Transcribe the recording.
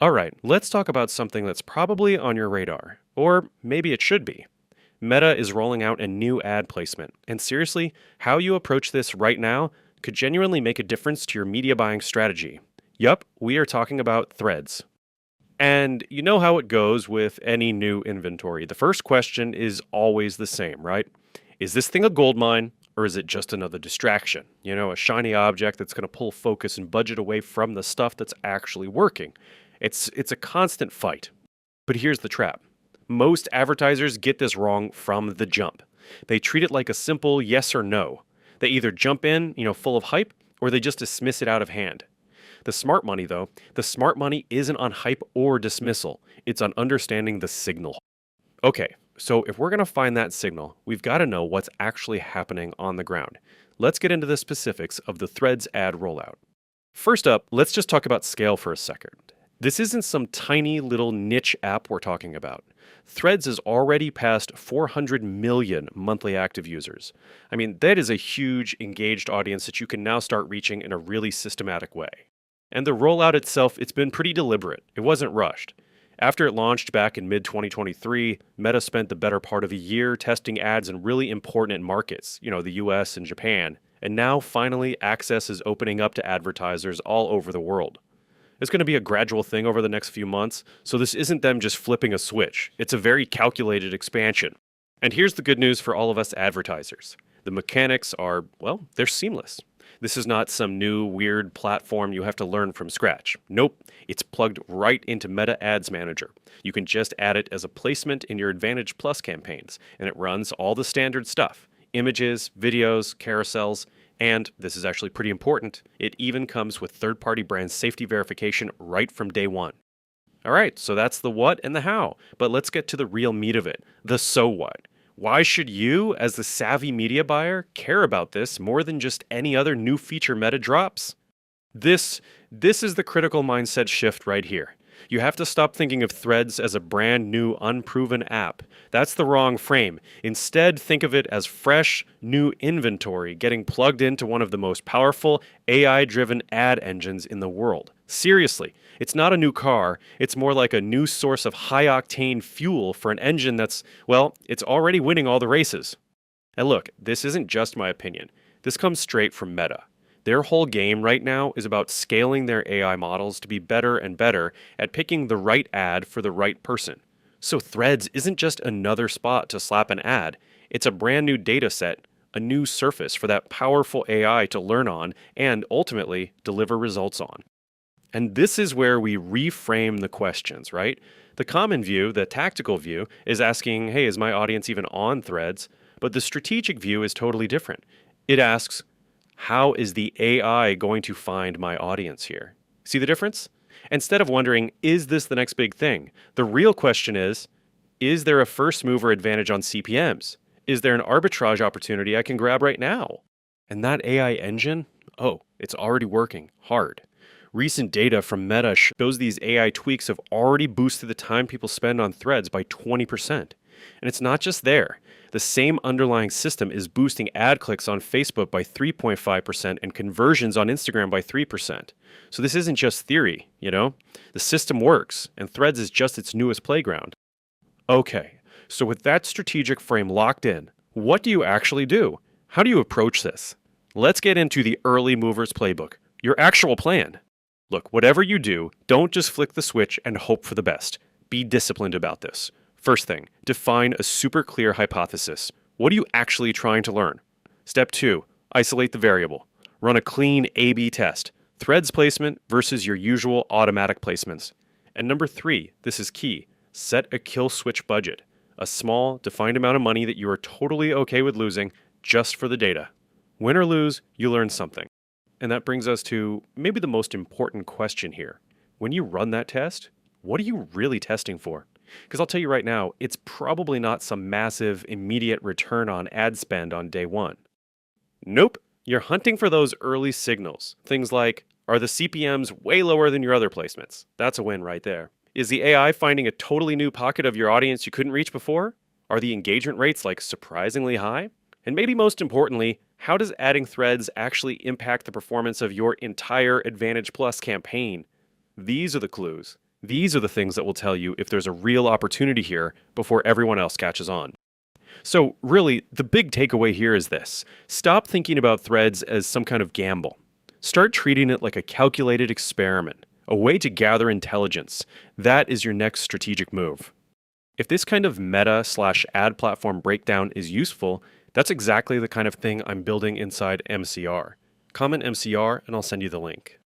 All right, let's talk about something that's probably on your radar. Or maybe it should be. Meta is rolling out a new ad placement. And seriously, how you approach this right now could genuinely make a difference to your media buying strategy. Yup, we are talking about threads. And you know how it goes with any new inventory. The first question is always the same, right? Is this thing a gold mine or is it just another distraction? You know, a shiny object that's going to pull focus and budget away from the stuff that's actually working. It's a constant fight. But here's the trap. Most advertisers get this wrong from the jump. They treat it like a simple yes or no. They either jump in, full of hype, or they just dismiss it out of hand. The smart money, though, the smart money isn't on hype or dismissal. It's on understanding the signal. Okay, so if we're going to find that signal, we've got to know what's actually happening on the ground. Let's get into the specifics of the Threads ad rollout. First up, let's just talk about scale for a second. This isn't some tiny little niche app we're talking about. Threads has already passed 400 million monthly active users. I mean, that is a huge engaged audience that you can now start reaching in a really systematic way. And the rollout itself, it's been pretty deliberate. It wasn't rushed. After it launched back in mid-2023, Meta spent the better part of a year testing ads in really important markets, the US and Japan. And now, finally, access is opening up to advertisers all over the world. It's going to be a gradual thing over the next few months, so this isn't them just flipping a switch. It's a very calculated expansion. And here's the good news for all of us advertisers. The mechanics are, well, they're seamless. This is not some new weird platform you have to learn from scratch. Nope, it's plugged right into Meta Ads Manager. You can just add it as a placement in your Advantage Plus campaigns, and it runs all the standard stuff. Images, videos, carousels, and, this is actually pretty important, it even comes with third-party brand safety verification right from day one. All right, so that's the what and the how, but let's get to the real meat of it, the so what. Why should you, as the savvy media buyer, care about this more than just any other new feature Meta drops? This is the critical mindset shift right here. You have to stop thinking of Threads as a brand new, unproven app. That's the wrong frame. Instead, think of it as fresh, new inventory getting plugged into one of the most powerful AI-driven ad engines in the world. Seriously, it's not a new car. It's more like a new source of high-octane fuel for an engine that's, well, it's already winning all the races. And look, this isn't just my opinion. This comes straight from Meta. Their whole game right now is about scaling their AI models to be better and better at picking the right ad for the right person. So Threads isn't just another spot to slap an ad. It's a brand new data set, a new surface for that powerful AI to learn on and ultimately deliver results on. And this is where we reframe the questions, right? The common view, the tactical view, is asking, hey, is my audience even on Threads? But the strategic view is totally different. It asks, how is the AI going to find my audience here? See the difference? Instead of wondering, is this the next big thing? The real question is there a first mover advantage on CPMs? Is there an arbitrage opportunity I can grab right now? And that AI engine, it's already working hard. Recent data from Meta shows these AI tweaks have already boosted the time people spend on Threads by 20%. And it's not just there. The same underlying system is boosting ad clicks on Facebook by 3.5% and conversions on Instagram by 3%. So this isn't just theory, The system works, and Threads is just its newest playground. Okay, so with that strategic frame locked in, what do you actually do? How do you approach this? Let's get into the early movers playbook, your actual plan. Look, whatever you do, don't just flick the switch and hope for the best. Be disciplined about this. First thing, define a super clear hypothesis. What are you actually trying to learn? Step 2, isolate the variable. Run a clean A/B test. Threads placement versus your usual automatic placements. And number 3, this is key, set a kill switch budget. A small, defined amount of money that you are totally okay with losing just for the data. Win or lose, you learn something. And that brings us to maybe the most important question here. When you run that test, what are you really testing for? Because I'll tell you right now, it's probably not some massive, immediate return on ad spend on day one. Nope, you're hunting for those early signals. Things like, are the CPMs way lower than your other placements? That's a win right there. Is the AI finding a totally new pocket of your audience you couldn't reach before? Are the engagement rates surprisingly high? And maybe most importantly, how does adding Threads actually impact the performance of your entire Advantage Plus campaign? These are the clues. These are the things that will tell you if there's a real opportunity here before everyone else catches on. So, really, the big takeaway here is this: stop thinking about threads as some kind of gamble. Start treating it like a calculated experiment, a way to gather intelligence. That is your next strategic move. If this kind of meta/ad platform breakdown is useful, that's exactly the kind of thing I'm building inside MCR. Comment MCR and I'll send you the link.